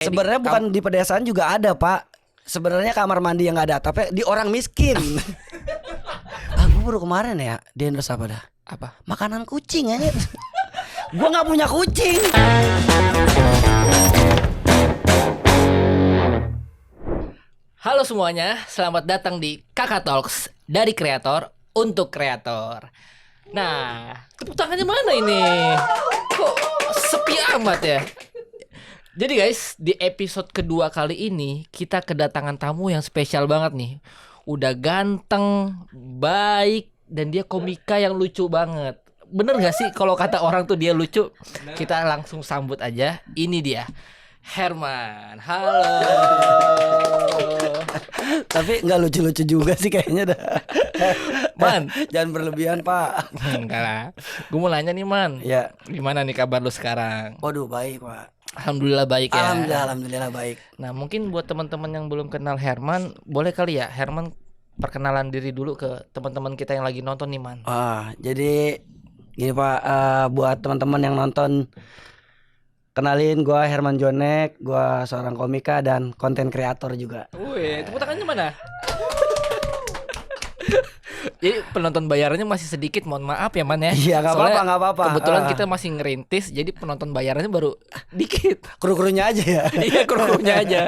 Sebenarnya bukan di pedesaan juga ada, Pak. Sebenarnya kamar mandi yang nggak ada, tapi di orang miskin. Gue baru kemarin ya di endorse apa dah? Apa? Makanan kucing aja. Gue nggak punya kucing. Halo semuanya, selamat datang di Kakak Talks dari kreator untuk kreator. Nah, tepuk tangannya mana ini? Kok sepi amat ya? Jadi guys, di episode kedua kali ini kita kedatangan tamu yang spesial banget nih. Udah ganteng, baik, dan dia komika yang lucu banget. Bener gak sih kalau kata orang tuh dia lucu? Kita langsung sambut aja. Ini dia, Herman. Halo. Tapi nggak lucu-lucu juga sih kayaknya dah. Man, Jangan berlebihan, Pak. enggak lah. Gue mau nanya nih, Man. Ya. Gimana nih kabar lu sekarang? Waduh, baik, Pak. Alhamdulillah baik ya. Alhamdulillah baik. Nah, mungkin buat teman-teman yang belum kenal Herman, boleh kali ya Herman perkenalan diri dulu ke teman-teman kita yang lagi nonton nih, Man. Jadi gini, Pak, buat teman-teman yang nonton, kenalin, gue Herman Jonek, gue seorang komika dan konten kreator juga. Wih, tepuk tangannya mana? Jadi penonton bayarannya masih sedikit, mohon maaf ya, Man ya. Iya, nggak Soalnya apa-apa, nggak apa-apa. Kebetulan kita masih ngerintis, jadi penonton bayarannya baru dikit. Kru-krunya aja ya. Iya, kru-krunya aja.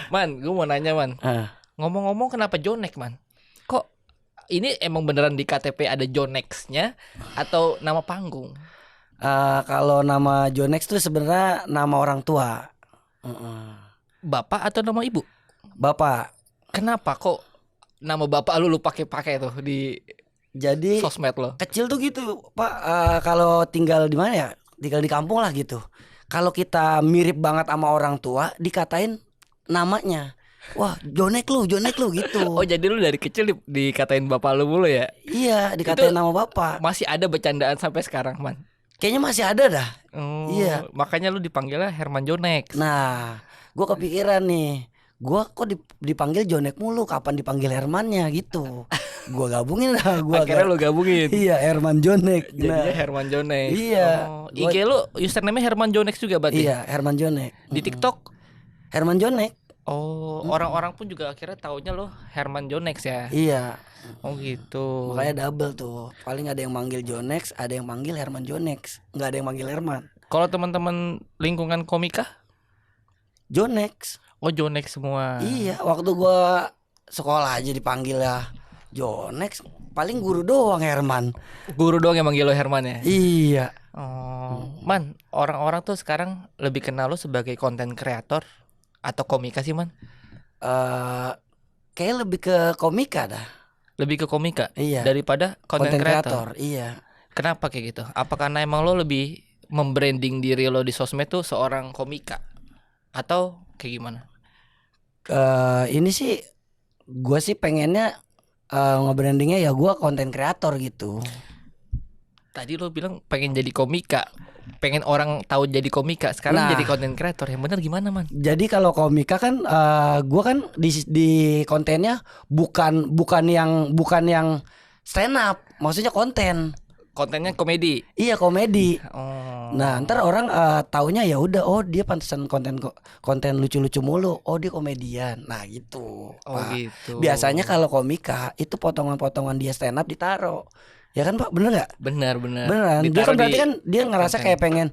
Man, gue mau nanya, Man. Ah. Ngomong-ngomong, kenapa Jonek, Man? Kok ini emang beneran di KTP ada Jonex-nya atau nama panggung? Kalau nama Jonex tuh sebenarnya nama orang tua. Bapak atau nama ibu? Bapak. Kenapa kok nama bapak lu pakai tuh di Jadi sosmed lo? kecil tuh gitu, Pak. Kalau tinggal di mana ya? Tinggal di kampung lah gitu. Kalau kita mirip banget sama orang tua, dikatain namanya. Wah, Jonek lu gitu. Oh, jadi lu dari kecil dikatain bapak lu mulu ya? Iya, dikatain Itu nama bapak. Masih ada bercandaan sampai sekarang, Man? Kayaknya masih ada dah. Oh, Iya. makanya lu dipanggilnya Herman Jonex. Nah, gue kepikiran nih. Gua kok dipanggil Jonek mulu, kapan dipanggil Hermannya gitu. Gua gabungin lah, Akhirnya lu gabungin. Iya, Herman Jonek. Jadinya Herman Jonex. Iya. Oh, IG lu username-nya Herman Jonex juga berarti? Iya, Herman Jonek. Di TikTok? Herman Jonek. Oh, orang-orang pun juga akhirnya taunya lo Herman Jonex ya? Iya. Oh gitu. Makanya double tuh. Paling ada yang manggil Jonex, ada yang manggil Herman Jonex. Nggak ada yang manggil Herman. Kalau teman-teman lingkungan komika? Jonex. Oh, Jonex semua. Iya, waktu gua sekolah aja dipanggil ya Jonex. Paling guru doang Herman. Guru doang yang manggil lo Herman ya? Iya. Oh, Man, orang-orang tuh sekarang lebih kenal lo sebagai konten kreator atau komika sih, Man? Kayak lebih ke komika dah. Lebih ke komika? Iya. Daripada konten kreator? Iya. Kenapa kayak gitu? Apa karena emang lo lebih membranding diri lo di sosmed tuh seorang komika? Atau kayak gimana? Ini sih gue sih pengennya nge-brandingnya ya gue konten kreator gitu. Tadi lo bilang pengen jadi komika, pengen orang tahu jadi komika. Sekarang Nah, jadi konten kreator. Yang benar gimana, Man? jadi kalau komika kan gue kan di kontennya bukan yang stand up, maksudnya konten. Kontennya komedi. Iya, komedi. Oh. Nah, ntar orang taunya ya udah, oh dia pantesan konten lucu-lucu mulu. Oh, dia komedian. Nah, gitu. Oh, Pak. gitu. Biasanya kalau komika itu potongan-potongan dia stand up ditaro. Ya kan, Pak? Bener nggak? Benar. Beneran. Dia Ditaruh kan berarti di kan dia ngerasa konten. kayak pengen,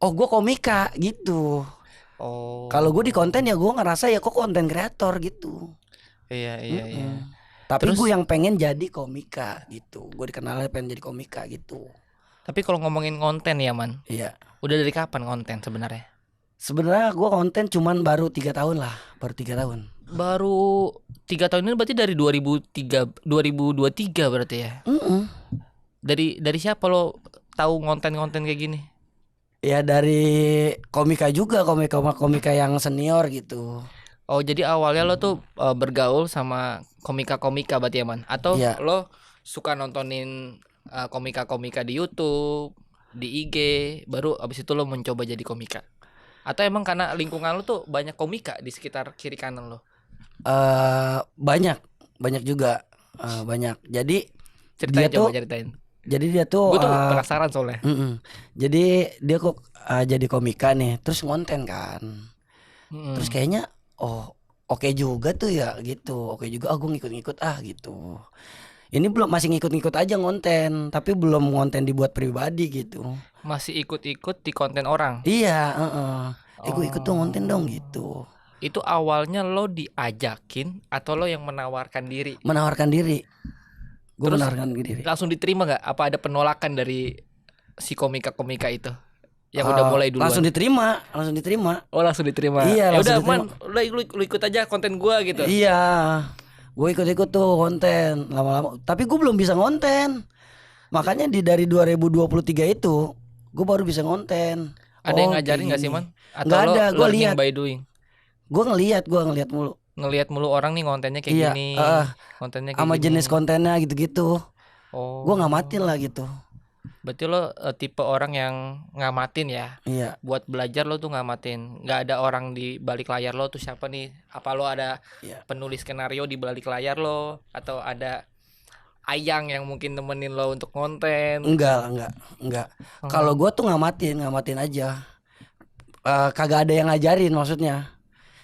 oh gue komika gitu. Oh. Kalau gue di konten ya gue ngerasa ya kok konten kreator gitu. Iya. Tapi Terus- gue yang pengen jadi komika gitu. Gue dikenalnya pengen jadi komika gitu. Tapi kalau ngomongin konten ya, Man, Iya. udah dari kapan konten sebenarnya? Sebenarnya gue konten cuman baru 3 tahun lah. Baru 3 tahun. Baru 3 tahun ini berarti dari 2023 berarti ya? Dari siapa lo tahu konten-konten kayak gini? Ya dari komika juga, komika yang senior gitu. Oh, jadi awalnya lo tuh bergaul sama komika-komika berarti ya, Man? Atau Iya. lo suka nontonin komika-komika di YouTube, di IG, baru abis itu lo mencoba jadi komika? Atau emang karena lingkungan lo tuh banyak komika di sekitar kiri kanan lo? Banyak juga, banyak. Jadi Ceritain, dia coba tuh ceritain. Jadi dia tuh Gue tuh penasaran soalnya. Jadi dia kok jadi komika nih, terus ngonten kan. Mm-mm. Terus kayaknya oke juga tuh ya gitu. Oke juga aku ngikut-ngikut gitu. Ini belum masih ngikut-ngikut aja ngonten, tapi belum ngonten dibuat pribadi gitu. Masih ikut-ikut di konten orang. Iya, heeh. Gue ikut tuh ngonten dong Oh. gitu. Itu awalnya lo diajakin atau lo yang menawarkan diri? Menawarkan diri. Gue Terus menawarkan diri. langsung diterima nggak? Apa ada penolakan dari si komika-komika itu yang udah mulai duluan? Langsung diterima. Oh, langsung diterima. Iya, Ya langsung udah, Man, diterima. lu ikut aja konten gua gitu. Iya. Gue ikut-ikut tuh konten lama-lama. Tapi gue belum bisa ngonten. Makanya dari 2023 itu gue baru bisa ngonten. Ada yang Oh, ngajarin kayak nggak sih, gini. Man? Atau Nggak lo ada, gue learning lihat. by doing? Gue ngelihat mulu. Ngelihat mulu orang nih kontennya kayak Iya, gini. Kontennya kayak sama gini. jenis kontennya gitu-gitu. Oh. Gue ngamatin lah gitu. Berarti lo tipe orang yang ngamatin ya. Iya. Buat belajar lo tuh ngamatin. Nggak ada orang di balik layar lo tuh siapa nih? Apa lo ada Iya. penulis skenario di balik layar lo? Atau ada Ayang yang mungkin nemenin lo untuk konten? Enggak. Kalau gue tuh ngamatin aja. Kagak ada yang ngajarin maksudnya.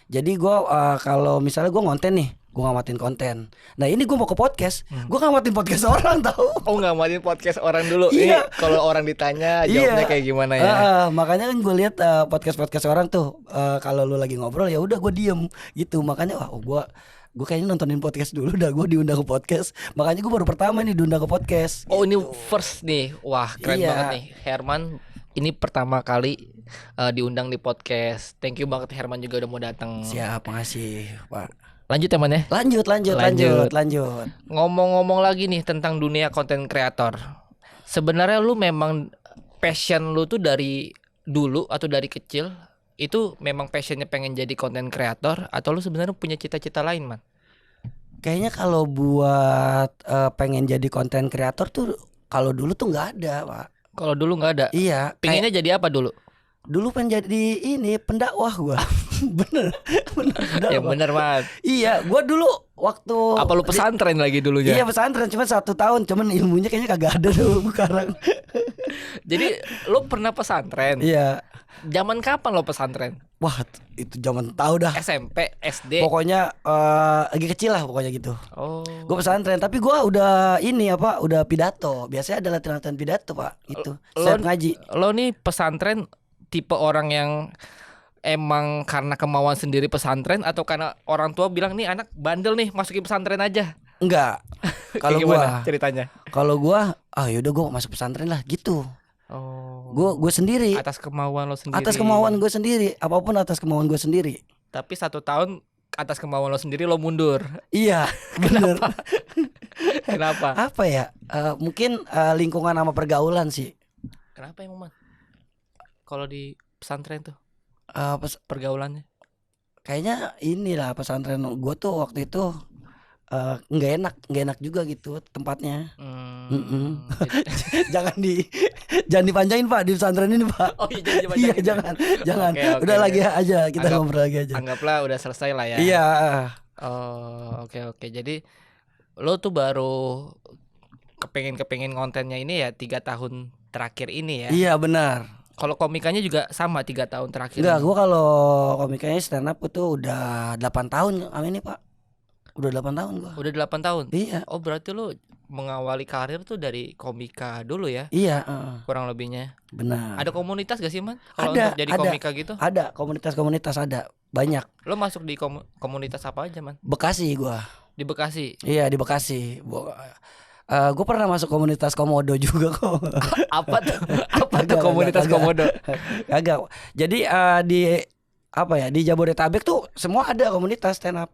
Jadi gue kalau misalnya gue ngonten nih, gue ngamatin konten. Nah ini gue mau ke podcast, gue ngamatin podcast orang tahu. Oh, ngamatin podcast orang dulu. Iya. Ini kalau orang ditanya jawabnya kayak gimana ya? Makanya kan gue lihat podcast orang tuh kalau lu lagi ngobrol ya udah gue diem gitu. Makanya gue kayaknya nontonin podcast dulu dah, gue diundang ke podcast. Makanya gue baru pertama nih diundang ke podcast. Oh, ini first nih. Wah, keren Iya. banget nih. Herman ini pertama kali diundang di podcast. Thank you banget Herman juga udah mau datang. Siap, makasih Pak. Lanjut ya, Man ya. Lanjut. Ngomong-ngomong lagi nih tentang dunia konten kreator. Sebenarnya lu memang passion lu tuh dari dulu atau dari kecil itu memang passionnya pengen jadi konten kreator atau lu sebenarnya punya cita-cita lain, Man? Kayaknya kalau buat pengen jadi konten kreator tuh kalau dulu tuh nggak ada Pak. Kalau dulu nggak ada. Iya. Pinginnya jadi apa dulu? Dulu pengen jadi ini pendakwah gua. bener pendakwah. Ya bener, Man. Iya, gua dulu waktu Apa lu pesantren lagi dulunya? Iya pesantren cuma 1 tahun, cuman ilmunya kayaknya kagak ada dulu sekarang. Jadi lu pernah pesantren? Iya. Zaman kapan lo pesantren? Wah, itu zaman tahu dah. SMP, SD. Pokoknya lagi kecil lah pokoknya gitu. Oh. Gue pesantren, tapi gua udah udah pidato. Biasanya ada latihan pidato Pak. Itu. Saya ngaji. Lo nih pesantren tipe orang yang emang karena kemauan sendiri pesantren atau karena orang tua bilang nih anak bandel nih masukin pesantren aja? Enggak. Kalau Kayak gimana gua ceritanya? Kalau gua yaudah gua masuk pesantren lah gitu. Oh. Gue sendiri. Atas kemauan lo sendiri. Atas kemauan gue sendiri. Apapun atas kemauan gue sendiri. Tapi 1 tahun atas kemauan lo sendiri lo mundur. Iya, bener. Kenapa? Apa ya? Mungkin lingkungan sama pergaulan sih. Kenapa emang, Man? Kalau di pesantren tuh Eh, pergaulannya? Kayaknya inilah pesantren gue tuh waktu itu nggak enak juga gitu tempatnya. jangan dipanjangin Pak di pesantren ini Pak. Oh iya, Iya jangan. Oke, Udah lagi aja kita ngobrol lagi aja. Anggaplah udah selesai lah ya. Iya. Oh, oke. Jadi lo tuh baru kepengin kontennya ini ya 3 tahun terakhir ini ya. Iya benar. Kalau komikanya juga sama 3 tahun terakhir. Enggak, ini. gue kalau komikanya stand up itu udah 8 tahun ini Pak. Udah 8 tahun gua. Udah 8 tahun. Iya. Oh, berarti lo mengawali karir tuh dari komika dulu ya? Iya, Kurang lebihnya. benar. Ada komunitas gak sih, Man? Kalau Ada, untuk jadi ada. komika gitu? Ada komunitas ada banyak. Lo masuk di komunitas apa aja, Man? Bekasi gua. Di Bekasi. Iya di Bekasi. Gue pernah masuk komunitas komodo juga kok. Apa tuh? Apa tuh Kagak, komunitas kagak. komodo? Kagak. Jadi di Jabodetabek tuh semua ada komunitas stand up.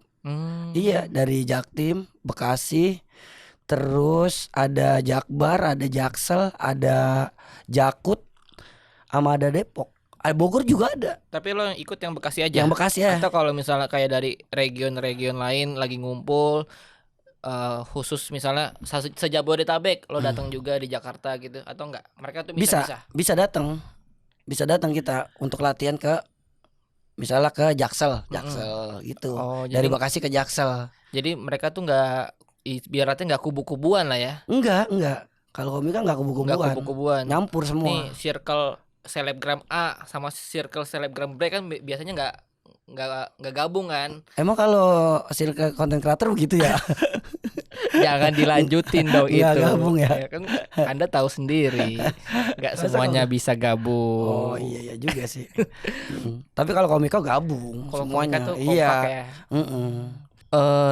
Iya dari Jaktim, Bekasi, terus ada Jakbar, ada Jaksel, ada Jakut, sama ada Depok. Bogor juga ada. Tapi lo yang ikut yang Bekasi aja? Yang Bekasi ya. Atau kalau misalnya kayak dari region-region lain lagi ngumpul khusus misalnya se-Jabodetabek lo datang juga di Jakarta gitu atau enggak? Mereka tuh Bisa datang. Bisa datang kita untuk latihan ke misalnya ke Jaksel gitu. Oh, Dari Bekasi ke Jaksel. Jadi mereka tuh enggak biaratnya enggak kubu-kubuan lah ya. Enggak. Kalau komika enggak Enggak kubu-kubuan. kubu-kubuan. Nyampur semua. Nih circle selebgram A sama circle selebgram B kan biasanya nggak gabung kan? Emang kalau circle konten kreator begitu ya? Jangan dilanjutin dong Nggak itu. gabung ya? Kan Anda tahu sendiri, nggak Masa semuanya kalau- bisa Oh gabung. iya juga sih. Tapi kalau komika gabung Kalau semuanya. mereka tuh Iya. kompak ya. Mm-mm.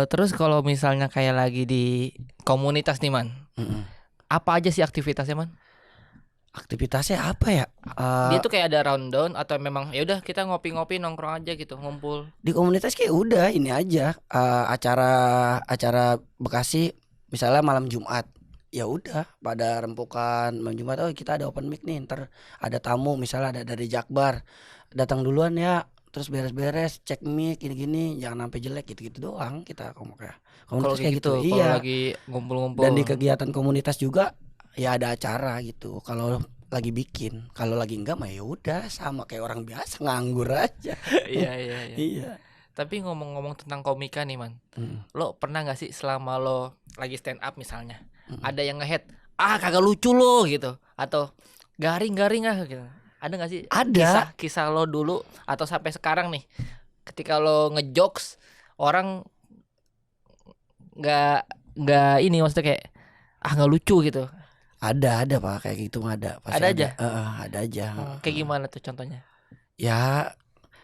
Terus kalau misalnya kayak lagi di komunitas nih man, Mm-mm. apa aja sih aktivitasnya man? Aktivitasnya apa ya? Dia tuh kayak ada rundown atau memang ya udah kita ngopi-ngopi nongkrong aja gitu, ngumpul. Di komunitas kayak udah ini aja acara Bekasi misalnya malam Jumat. Ya udah pada rempukan malam Jumat, oh kita ada open mic nih, ntar ada tamu misalnya ada dari Jakbar, datang duluan ya, terus beres-beres cek mic gini-gini, jangan sampai jelek gitu-gitu doang kita ngomong ya. Kalau Komunitas kayak kayak gitu, gitu. kalau Iya. lagi ngumpul-ngumpul. Dan di kegiatan komunitas juga ya ada acara gitu. Kalau lagi bikin, kalau lagi enggak mah ya udah sama kayak orang biasa nganggur aja. Iya iya iya. Iya. Tapi ngomong-ngomong tentang komika nih man, Mm. lo pernah nggak sih selama lo lagi stand up misalnya, Mm. ada yang nge-head, kagak lucu lo gitu, atau garing-garing gitu, ada nggak sih Ada. kisah lo dulu atau sampai sekarang nih, ketika lo ngejokes orang nggak ini maksudnya kayak nggak lucu gitu, Ada Pak, kayak gitu mah ada. Pasti Ada aja? Ada aja. kayak gimana tuh contohnya? Ya,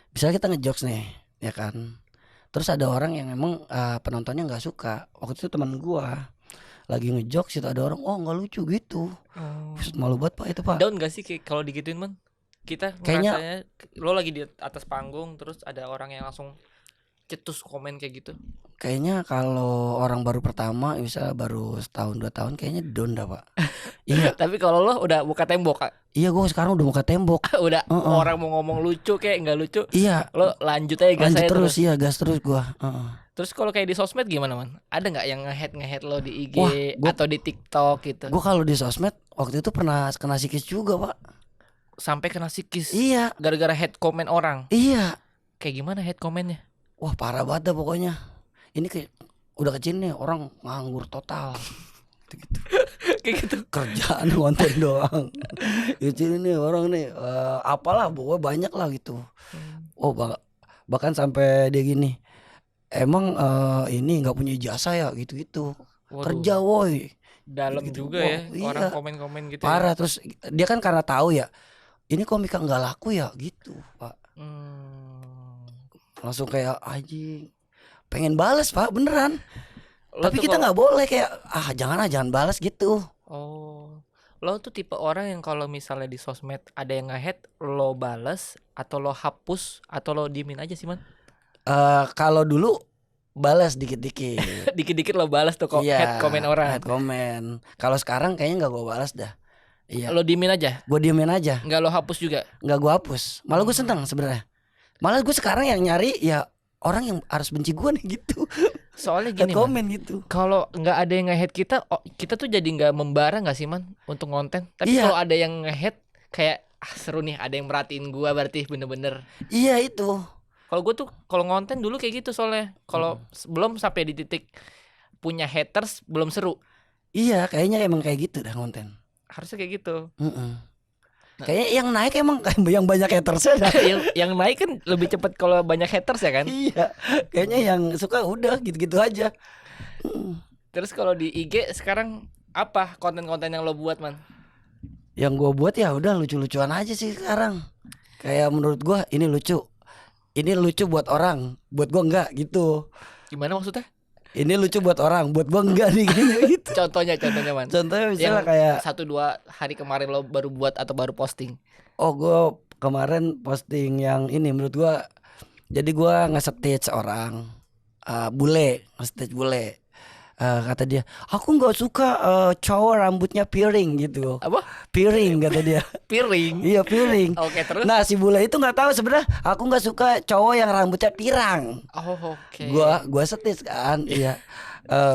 misalnya kita ngejokes nih, ya kan. Terus ada orang yang emang penontonnya nggak suka. Waktu itu teman gua lagi ngejokes, itu ada orang, oh nggak lucu gitu. Buset, malu banget Pak itu Pak. Down gak sih kalau digituin man? Kita Kayaknya- ngerasanya lo lagi di atas panggung terus ada orang yang langsung cetus komen kayak gitu. Kayaknya kalau orang baru pertama, bisa baru setahun 2 tahun, kayaknya down dah Pak. Iya, Tapi kalau lo udah buka tembok, Kak, iya gua sekarang udah muka tembok. udah Heeh. orang mau ngomong lucu kayak nggak lucu, Iya, lo lanjut aja gas lanjut aja terus, terus. iya gas terus gua. Heeh. Terus kalau kayak di sosmed gimana man? Ada nggak yang nge-head lo di IG Wah, gua- atau di TikTok gitu? Gua kalau di sosmed waktu itu pernah kena sikis juga Pak. Sampai kena psikis Iya, gara-gara head comment orang. iya. Kayak gimana head commentnya? Wah parah banget dah pokoknya. Ini kayak udah kecil nih orang nganggur total. Gitu. Kayak gitu. Kerjaan konten doang. Kecil nih orang nih apalah pokoknya banyak lah gitu. Oh bahkan sampai dia gini. Emang ini nggak punya ijazah ya gitu-gitu. Waduh, Kerja woi. dalam gitu. juga ya Iya. orang komen-komen gitu. Parah, terus dia kan karena tahu ya. Ini komika nggak laku ya gitu, Pak. Ya. Langsung kayak anjing. Pengen bales, Pak, beneran. Lo Tapi tuh kita kalau- nggak boleh kayak jangan balas gitu. Oh, lo tuh tipe orang yang kalau misalnya di sosmed ada yang nge-head, lo bales atau lo hapus atau lo diemin aja sih man? Kalau dulu balas dikit-dikit. Dikit-dikit lo bales tuh kok head comment orang. Head comment. Kalau sekarang kayaknya nggak gue balas dah. Iya. Lo diemin aja, Gue diemin aja, nggak lo hapus juga. nggak gue hapus. Malah gue seneng sebenarnya. Malah gue sekarang yang nyari ya orang yang harus benci gue nih gitu. Soalnya Head gini man, comment gitu. kalau nggak ada yang nge-head kita, kita tuh jadi nggak membara nggak sih man untuk konten. Tapi Iya. kalau ada yang nge-head kayak seru nih, ada yang merhatiin gua berarti bener-bener. Iya itu. Kalau gue tuh kalau ngonten dulu kayak gitu soalnya. Kalau belum sampai di titik punya haters belum seru. Iya, kayaknya emang kayak gitu dah konten. Harusnya kayak gitu. Kayaknya yang naik emang yang banyak hatersnya dah. yang naik kan lebih cepat kalau banyak haters ya kan. Iya, kayaknya yang suka udah gitu-gitu aja. Terus kalau di IG sekarang apa konten-konten yang lo buat man? Yang gue buat ya udah lucu-lucuan aja sih sekarang. Kayak menurut gue ini lucu. Ini lucu buat orang, buat gue enggak gitu. Gimana maksudnya? Ini lucu buat orang, buat gue enggak nih gitu. Contohnya man. Contohnya misalnya Yang kayak 1-2 hari kemarin lo baru buat atau baru posting. oh gue kemarin posting yang ini menurut gue. Jadi gue nge-stage orang bule, nge-stage bule. Kata dia, aku nggak suka cowok rambutnya piring gitu. Apa? Piring kata dia. Piring. Iya piring. Oke, terus? Nah si bule itu nggak tahu sebenarnya aku nggak suka cowok yang rambutnya pirang. Oh, oke. Gua setis kan, iya.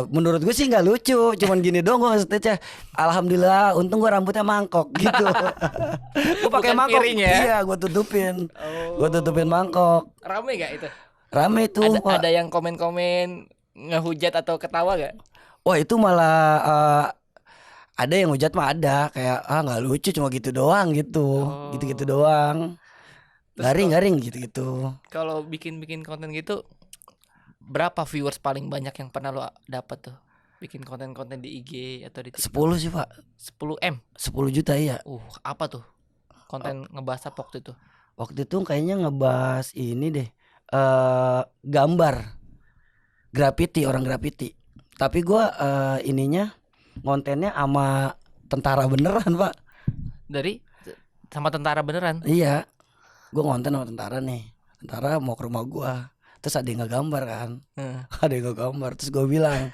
Menurut gue sih nggak lucu, cuman gini dong gue setisnya. Alhamdulillah, untung gue rambutnya mangkok gitu. Gue pakai Bukan mangkok, piring ya? iya gue tutupin, Oh. gue tutupin mangkok. Rame gak itu? Rame tuh. Wah. Ada yang komen-komen ngehujat atau ketawa gak? Wah itu malah ada yang hujat mah ada kayak nggak lucu cuma gitu doang gitu, Oh. gitu-gitu doang. garing gitu. Kalau bikin konten gitu, berapa viewers paling banyak yang pernah lo dapat tuh? Bikin konten-konten di IG atau di TikTok? 10 sih Pak. 10 M. 10 juta iya. Apa tuh? Konten ngebahas apa waktu itu? Waktu itu kayaknya ngebahas ini deh. Gambar graffiti, orang graffiti. Tapi gua ininya kontennya sama tentara beneran Pak. Sama tentara beneran? Iya. Gua konten sama tentara nih. Tentara mau ke rumah gua. Terus ada yang ngegambar kan. Ada yang ngegambar. Terus gua bilang,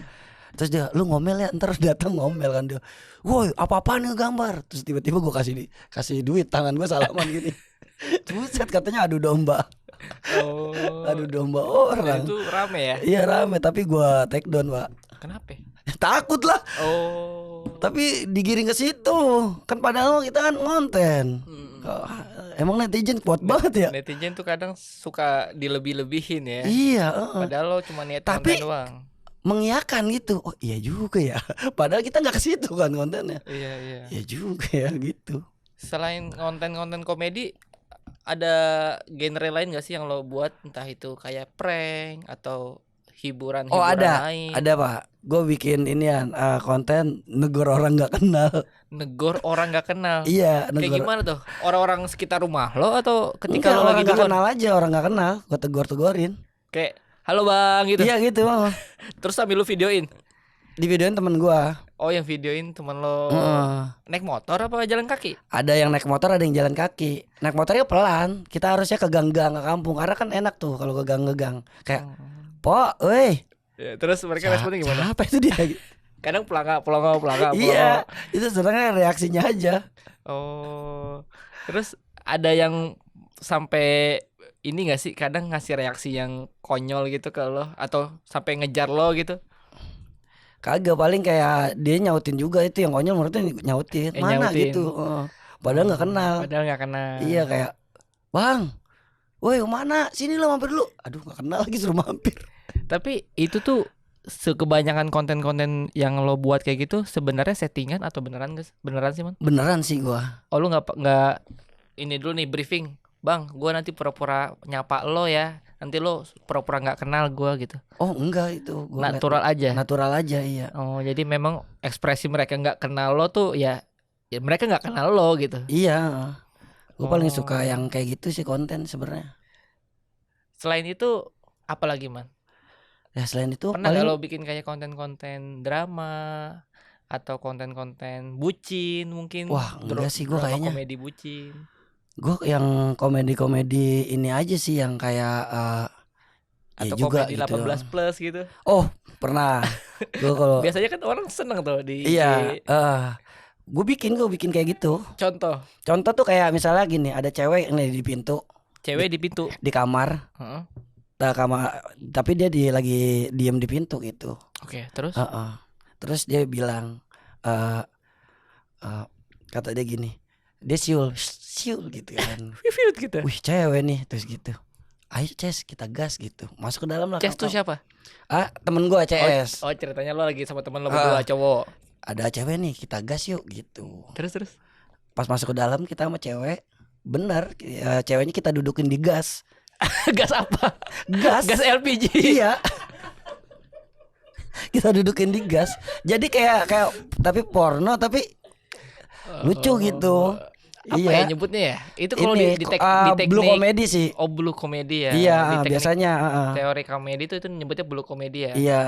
terus dia, lu ngomel ya, ntar datang ngomel kan dia. Woi, apa-apaan ngegambar. Terus tiba-tiba gua kasih duit, tangan gua salaman gini. Buset, katanya adu domba. Adu domba orang. Itu rame ya? Iya rame, tapi gua take down Pak. Kenapa? Takut lah. Tapi digiring ke situ. Kan padahal kita kan ngonten. Emang netizen kuat banget ya. Netizen tuh kadang suka dilebih-lebihin ya. Iya. Padahal lo cuma niat tapi konten doang. Mengiyakan gitu. Oh iya juga ya. Padahal kita nggak ke situ kan kontennya. Iya. Iya juga ya gitu. Selain konten-konten komedi, ada genre lain gak sih yang lo buat? Entah itu kayak prank atau hiburan lain. Ada Pak. Gue bikin inian konten negor orang nggak kenal. Negor orang nggak kenal. Iya. Kayak gimana tuh? Orang-orang sekitar rumah lo atau ketika enggak, lo lagi nggak kenal aja, orang nggak kenal. Gue tegorin. Kayak halo bang gitu. Iya gitu. Terus sambil lu videoin. Di videoin temen gue. Oh yang videoin temen lo naik motor apa jalan kaki? Ada yang naik motor, ada yang jalan kaki. Naik motornya pelan. Kita harusnya ke gang-gang, ke kampung. Karena kan enak tuh kalau ke gang-gang. Kayak Po, woi. Ya, terus mereka responnya gimana? Apa itu dia? Kadang pelangga. Iya, itu sebenarnya reaksinya aja. Oh, terus ada yang sampai ini gak sih? Kadang ngasih reaksi yang konyol gitu ke lo atau sampai ngejar lo gitu? Kagak, paling kayak dia nyautin juga, itu yang konyol menurutnya nyautin. Mana nyautin. gitu. Padahal nggak kenal. Iya kayak, bang, woi mana? Sini lo mampir dulu. Aduh nggak kenal lagi, suruh mampir. Tapi itu tuh kebanyakan konten-konten yang lo buat kayak gitu sebenarnya settingan atau beneran guys? Beneran sih man? Beneran sih gua. Oh lu nggak ini dulu nih briefing, bang, gua nanti pura-pura nyapa lo ya, nanti lo pura-pura nggak kenal gua gitu. Oh enggak, itu gua natural aja. Natural aja iya. Oh jadi memang ekspresi mereka nggak kenal lo tuh ya mereka nggak kenal lo gitu. Iya. Gua paling suka yang kayak gitu sih konten sebenarnya. Selain itu apa lagi man? Ya selain itu pernah nggak lo bikin kayak konten-konten drama atau konten-konten bucin mungkin? Wah enggak sih, gue kayaknya komedi bucin. Gue yang komedi-komedi ini aja sih, yang kayak atau ya juga komedi gitu 18 plus gitu. Oh pernah. Gue kalau biasanya kan orang seneng tuh di iya gue bikin kayak gitu. Contoh tuh kayak misalnya gini, ada cewek nih di pintu. Cewek di pintu di kamar. Tapi dia lagi diem di pintu gitu. Oke, terus? Terus dia bilang, kata dia gini, dia siul gitu kan. gitu. Wih cewek nih, terus gitu. Ayo Ces, kita gas gitu. Masuk ke dalam lah. Ces tuh siapa? Temen gue CS. Oh ceritanya lo lagi sama temen lo berdua cowok. Ada cewek nih, kita gas yuk gitu. Terus? Pas masuk ke dalam kita sama cewek, bener ceweknya kita dudukin di gas. Gas apa? Gas LPG. Iya. Kita dudukin di gas. Jadi kayak tapi porno tapi lucu gitu. Apa ya nyebutnya ya? Itu kalau di teknik blue komedi sih. Oh blue komedi ya. Iya biasanya teori komedi itu nyebutnya blue komedi ya. Iya.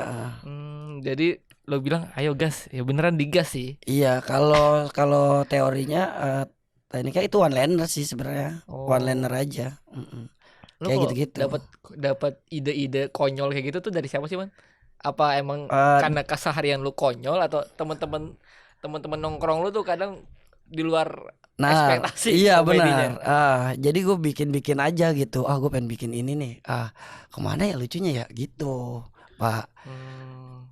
Jadi lo bilang ayo gas, ya beneran digas sih. Iya kalau teorinya tekniknya itu one liner sih sebenarnya. One liner aja. Lo kayak gitu-gitu. Dapat ide-ide konyol kayak gitu tuh dari siapa sih man? Apa emang karena keseharian lu konyol atau teman-teman nongkrong lu tuh kadang di luar ekspektasi? Iya benar. Jadi gue bikin aja gitu. Gue pengen bikin ini nih. Kemana ya lucunya ya gitu, Pak.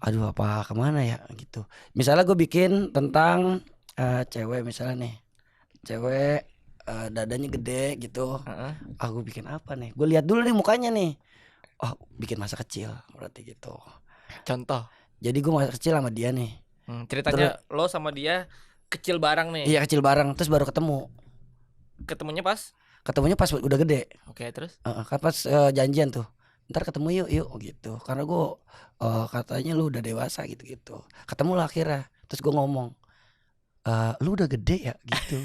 Aduh apa kemana ya gitu. Misalnya gue bikin tentang cewek misalnya nih. Cewek dadanya gede gitu. Aku bikin apa nih? Gue lihat dulu nih mukanya nih. Bikin masa kecil berarti gitu. Contoh. Jadi gue masa kecil sama dia nih. Ceritanya lo sama dia kecil bareng nih. Iya kecil bareng, terus baru ketemu. Ketemunya pas? Ketemunya pas udah gede. Oke, terus? Kan pas janjian tuh. Ntar ketemu yuk gitu. Karena gue katanya lu udah dewasa gitu. Ketemu lah akhirnya. Terus gue ngomong, lu udah gede ya gitu.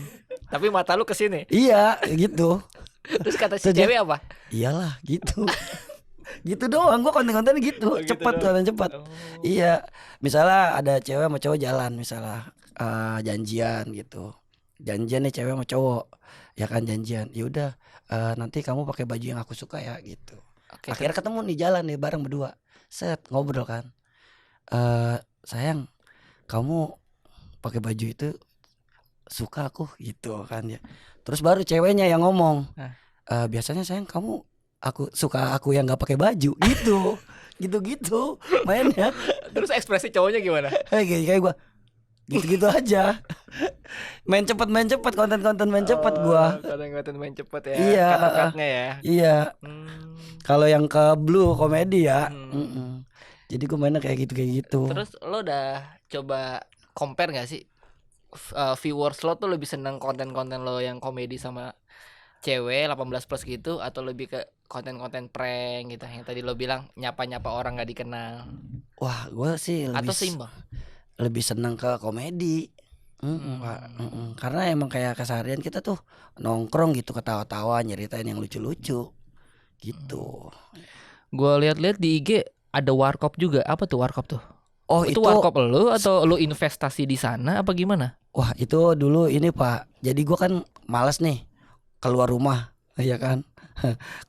Tapi mata lu kesini. Iya gitu. Terus kata si cewek apa? Iyalah gitu. Gitu doang, gue konten-konten gitu. gitu Cepet doang. konten cepet. Iya. Misalnya ada cewek sama cowok jalan, misalnya janjian gitu. Janjian nih cewek sama cowok. Ya kan janjian. Ya udah, nanti kamu pakai baju yang aku suka ya gitu. Oke, Akhirnya ketemu nih jalan nih bareng berdua. Set ngobrol kan. Sayang, kamu pakai baju itu suka aku gitu kan ya. Terus baru ceweknya yang ngomong, biasanya sayang kamu suka aku yang nggak pakai baju gitu. Gitu mainnya. Terus ekspresi cowoknya gimana? Kayak gue gitu aja. main cepet konten main cepet gua. Konten main cepet ya. Iya. Cut-cutnya ya. Iya. Kalau yang ke Blue komedi ya. Jadi gue mainnya kayak gitu. Terus lo udah coba compare gak sih viewers lo tuh lebih seneng konten-konten lo yang komedi sama cewek 18 plus gitu, atau lebih ke konten-konten prank gitu yang tadi lo bilang nyapa-nyapa orang gak dikenal? Wah, gue sih atau seimbang? Lebih seneng ke komedi. Karena emang kayak keseharian kita tuh nongkrong gitu, ketawa-tawa, nyeritain yang lucu-lucu gitu. Gue lihat-lihat di IG ada warkop juga. Apa tuh warkop tuh? Oh, itu warkop lo atau lo investasi di sana apa gimana? Wah, itu dulu ini Pak. Jadi gue kan malas nih keluar rumah, ya kan.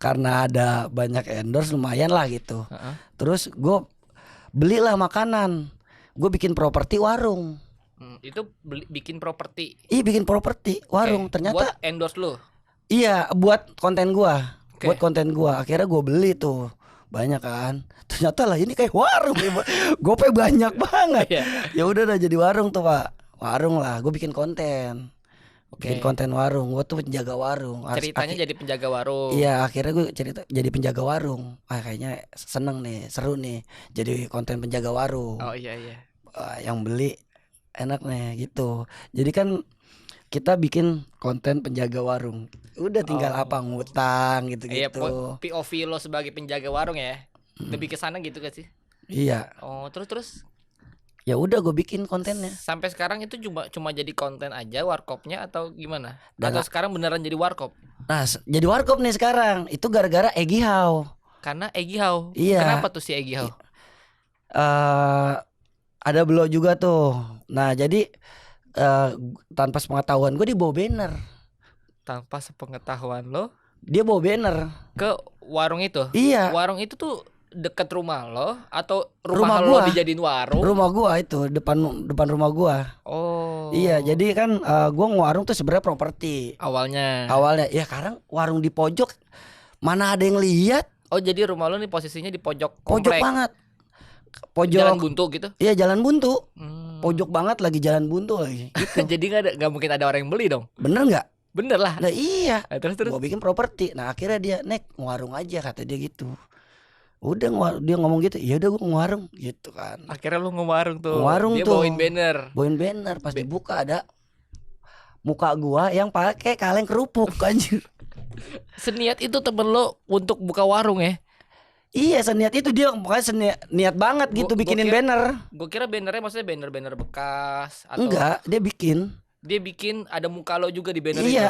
Karena ada banyak endorse lumayan lah gitu. Terus gue belilah makanan. Gue bikin properti warung. Itu bikin properti. Iya, bikin properti warung. Ternyata buat endorse lo. Iya, buat konten gua. Buat konten gua. Akhirnya gua beli tuh. Banyak kan. Ternyata lah ini kayak warung. Gope banyak banget. Ya udah dah jadi warung tuh, Pak. Warung lah, gua bikin konten. Bikin konten warung. Gua tuh penjaga warung. Ceritanya jadi penjaga warung. Iya, akhirnya gua cerita jadi penjaga warung. Kayaknya seneng nih, seru nih. Jadi konten penjaga warung. Oh iya. Yang beli enak nih gitu. Jadi kan kita bikin konten penjaga warung. Udah tinggal apa ngutang gitu. Iya, POV lo sebagai penjaga warung ya. Lebih ke sana gitu gak sih? Iya. Oh, terus ya udah gue bikin kontennya. Sampai sekarang itu cuma jadi konten aja warkopnya atau gimana? Atau sekarang beneran jadi warkop? Nah, jadi warkop nih sekarang. Itu gara-gara Egi How. Karena Egi How. Iya. Kenapa tuh si Egi How? Ada Belo juga tuh. Nah, jadi tanpa sepengetahuan gue dia bawa banner. Tanpa sepengetahuan lo? Dia bawa banner ke warung itu? Iya. Warung itu tuh deket rumah lo atau rumah lo dijadiin warung? Rumah gua itu depan rumah gua. Oh. Iya, jadi kan gua ngewarung tuh sebenarnya properti. Awalnya ya sekarang warung di pojok mana ada yang lihat. Oh, jadi rumah lo nih posisinya di pojok komplek. Pojok banget. Pojok jalan buntu gitu? Iya, jalan buntu. Pojok banget lagi, jalan buntu lagi gitu. Jadi nggak mungkin ada orang yang beli dong? Bener nggak? Bener lah. Nah iya. Terus gua bikin properti. Nah akhirnya dia ngewarung aja, kata dia gitu. Udah dia ngomong gitu, ya udah gua ngewarung gitu kan. Akhirnya lu ngewarung tuh. Dia tuh bawain banner. Pas dibuka ada muka gua yang pakai kaleng kerupuk anjir. Seniat itu temen lo untuk buka warung ya? Iya, seniat itu dia, pokoknya niat banget gitu bikinin banner. Gue kira bannernya maksudnya banner bekas atau... Enggak, dia bikin ada muka lo juga di banner itu. Iya,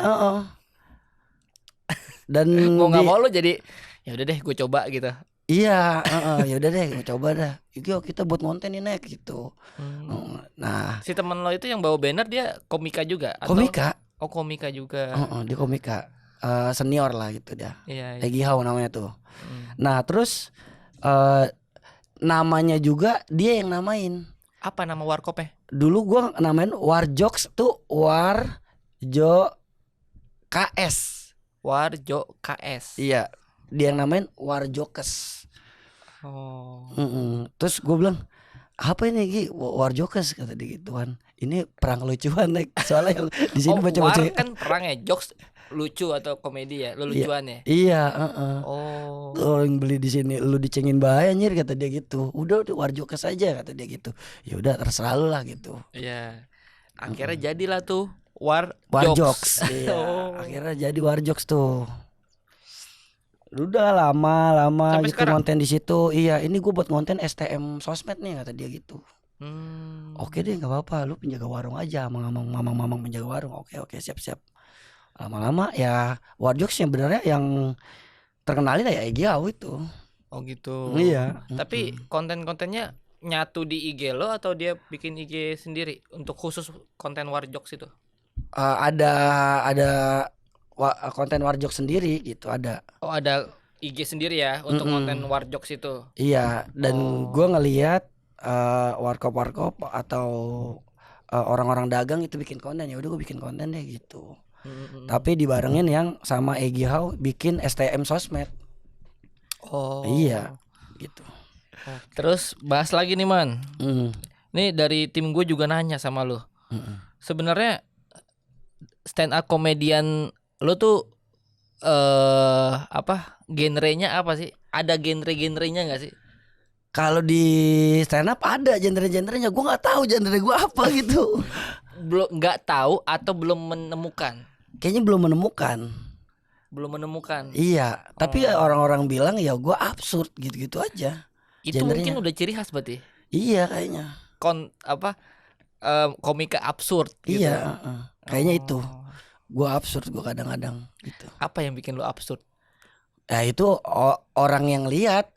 Dan mau nggak mau lo jadi ya udah deh gue coba gitu. Iya, ya udah deh gue coba dah. Yuk kita buat konten ini gitu. Nah, si teman lo itu yang bawa banner dia komika juga atau? Komika. Oh, komika juga. Dia komika. Senior lah gitu dia. Iya. Egi How namanya tuh. Nah terus namanya juga dia yang namain. Apa nama warkopnya? Dulu gua namain Warjokes tuh Warjo KS. Warjo KS. Iya, dia yang namain Warjokes. Oh. Terus gua bilang, apa ini Gi? Warjokes, kata dia gitu kan. Ini perang lucuan soalnya yang di sini baca-baca. War kan perang ya, jokes lucu atau komedi ya, lucuan ya. Iya, Oh. Kalau yang beli di sini lu dicengin bahaya anjir, kata dia gitu. Udah Warjokes aja, kata dia gitu. Ya udah terserah lu lah gitu. Iya. Akhirnya jadilah tuh Warjokes. Iya, akhirnya jadi Warjokes tuh. Udah lama Sampai gitu sekarang? konten di situ. Iya, ini gue buat konten STM sosmed nih kata dia gitu. Oke deh, nggak apa-apa. Lu penjaga warung aja, mamang penjaga warung. Oke, siap. Lama-lama ya Warjokes yang benernya yang terkenalin ya Egiau itu. Oh gitu. Iya. Tapi konten-kontennya nyatu di IG lo atau dia bikin IG sendiri untuk khusus konten Warjokes itu? Ada konten Warjokes sendiri gitu ada. Oh ada IG sendiri ya untuk konten Warjokes itu. Iya, dan gue ngelihat warkop atau orang-orang dagang itu bikin konten, ya udah gue bikin konten deh gitu. Tapi dibarengin yang sama Egi How bikin STM sosmed. Oh Iya gitu. terus bahas lagi nih Man. Nih dari tim gue juga nanya sama lo. Sebenarnya stand up komedian lo tuh apa genrenya apa sih? Ada genre-genrenya nggak sih? Kalau di stand up ada genre-genrenya, gue nggak tahu genre gue apa gitu. Belum nggak tahu atau belum menemukan? Kayaknya belum menemukan. Belum menemukan. Iya, tapi orang-orang bilang ya gue absurd gitu-gitu aja. Itu Genrenya. mungkin udah ciri khas berarti. Iya kayaknya. Komika absurd gitu. Iya, kayaknya itu. Gue absurd gue kadang-kadang gitu. Apa yang bikin lu absurd? Ya itu orang yang lihat.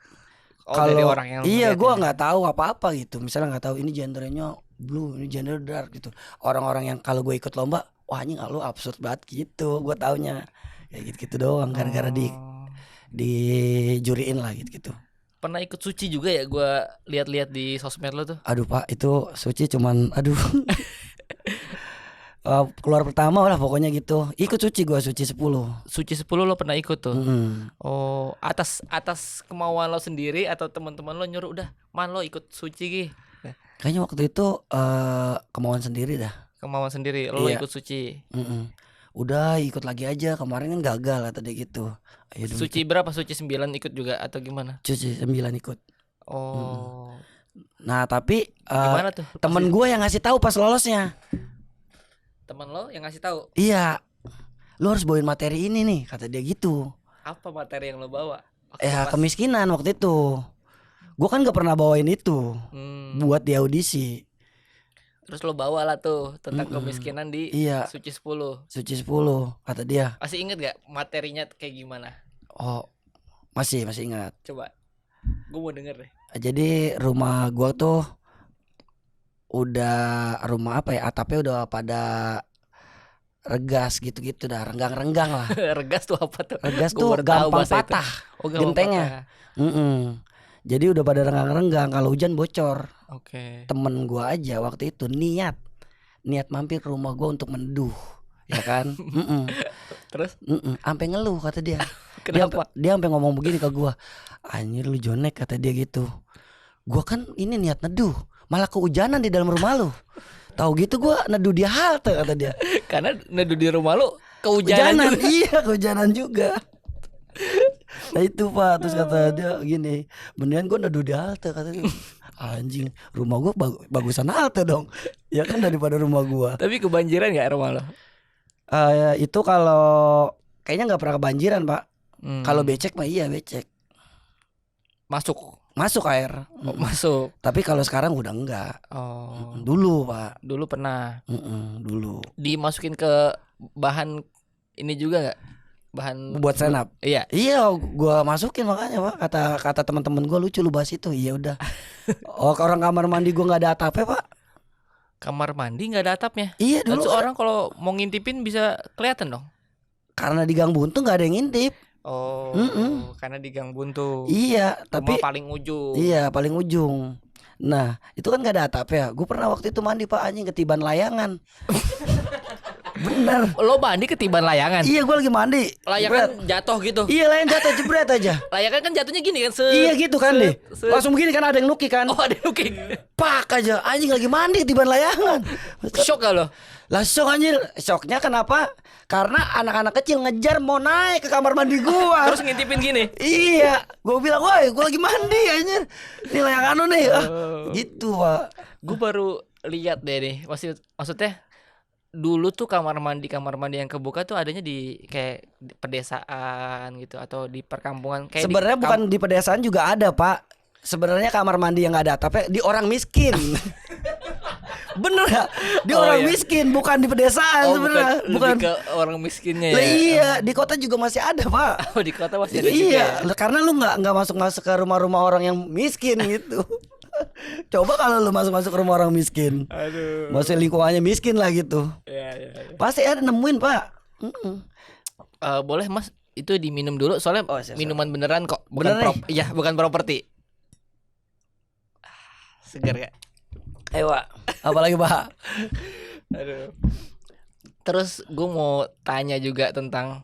Dari Kalau orang yang iya gue ngeliatnya. nggak tahu apa-apa gitu. Misalnya nggak tahu ini genrenya blue, ini genre dark gitu. Orang-orang yang kalau gue ikut lomba, wah ini lu absurd banget gitu. Gue taunya kayak gitu doang gara-gara dijuriin lah gitu. Pernah ikut suci juga ya gue lihat-lihat di sosmed lo tuh. Aduh Pak, itu suci cuman aduh. Keluar pertama lah pokoknya gitu. Ikut suci gue suci 10. Suci 10 lo pernah ikut tuh. Oh, atas kemauan lo sendiri atau teman-teman lo nyuruh udah, Man lo ikut suci Gi. Kayaknya waktu itu kemauan sendiri dah. Kemauan sendiri lo Iya. ikut suci. Udah ikut lagi aja, kemarin kan gagal kata dia gitu. Ayo dong, Suci berapa? Suci 9 ikut juga atau gimana? suci 9 ikut. Oh. Nah tapi Gimana tuh? temen gue yang ngasih tahu pas lolosnya. Teman lo yang ngasih tahu Iya, lu harus bawain materi ini nih kata dia gitu. apa materi yang lo bawa? Ya kemiskinan waktu itu. Gue kan gak pernah bawain itu buat di audisi. Terus lo bawa lah tuh tentang kemiskinan di Iya. Suci 10. Suci 10 kata dia. Masih inget gak materinya kayak gimana? Oh masih ingat. Coba, gue mau denger deh. Jadi rumah gua tuh udah rumah apa ya, atapnya udah pada regas gitu-gitu dah, renggang-renggang lah. Regas tuh apa tuh? Regas Gua tuh baru tahu gampang bahasa itu. patah Gampang gentengnya. patah. Jadi udah pada renggang-renggang, kalau hujan bocor. Oke. Temen gua aja waktu itu niat mampir ke rumah gua untuk menduh, ya kan. Terus Sampai ngeluh kata dia. kenapa? Dia sampai ngomong begini ke gua, anjir lu jonek kata dia gitu. Gua kan ini niat neduh, malah kehujanan di dalam rumah lu. Tahu gitu gua neduh di halte kata dia. Karena neduh di rumah lu kehujanan juga. Iya kehujanan juga. Nah itu Pak, terus kata dia gini, mendingan gue neduh di halte kata dia. Anjing, rumah gue bagusan halte dong, ya kan daripada rumah gue. Tapi kebanjiran gak rumah lo? Itu kalau kayaknya nggak pernah kebanjiran Pak. Kalau becek mah iya becek. Masuk air. Masuk. Tapi kalau sekarang udah enggak. Oh. Dulu Pak. Dulu pernah. Dulu. Dimasukin ke bahan ini juga nggak? Bahan Buat stand up. Iya. Iya, gua masukin makanya Pak. Kata teman-teman gua lucu lu bahas itu. Iya udah. Oh, orang kamar mandi gua nggak ada atapnya Pak. Kamar mandi nggak ada atapnya. Iya dulu. Lalu orang kalau mau ngintipin bisa kelihatan dong. Karena di Gang Buntu nggak ada yang ngintip. Oh. Karena di Gang Buntu. Iya, tapi rumah paling ujung. iya paling ujung. Nah, itu kan nggak ada atap ya. Gue pernah waktu itu mandi Pak, anjing ketiban layangan. Bener. Lo mandi ketiban layangan. Iya, gue lagi mandi. Layangan jatuh gitu. Iya, layangan jatuh jebret aja. Layangan kan jatuhnya gini kan. Iya gitu kan deh. Langsung begini kan ada yang nuki kan. Oh ada nuking. Pak aja, anjing lagi mandi ketiban layangan. Shock gak lo? Langsung anjir, shocknya kenapa? Karena anak-anak kecil ngejar mau naik ke kamar mandi gua. Terus ngintipin gini. Iya, gua bilang, woi, gua lagi mandi anjir. Ini layangan lu nih. Gitu Pak. Gue baru lihat deh nih. Maksudnya dulu tuh kamar mandi yang kebuka tuh adanya di kayak di pedesaan gitu atau di perkampungan kayak Sebenarnya bukan di pedesaan juga ada, Pak. Sebenarnya kamar mandi yang nggak ada atapnya di orang miskin. Bener gak? Di Oh, orang iya. miskin, bukan di pedesaan sebenarnya. Bukan lebih ke orang miskinnya ya. Lah iya, di kota juga masih ada, Pak. Oh, di kota masih ada juga ya. Iya, karena lu nggak masuk ke rumah-rumah orang yang miskin gitu. Coba kalau lu masuk ke rumah orang miskin, Aduh. masih lingkungannya miskin lah gitu, Iya. pasti ada nemuin, Pak. Boleh Mas, itu diminum dulu soalnya Oh, siap. minuman beneran kok, bukan Bener nih? iya, bukan properti. Segar ya. Ayo, Pak. Apalagi, Pak? Aduh. Terus gue mau tanya juga tentang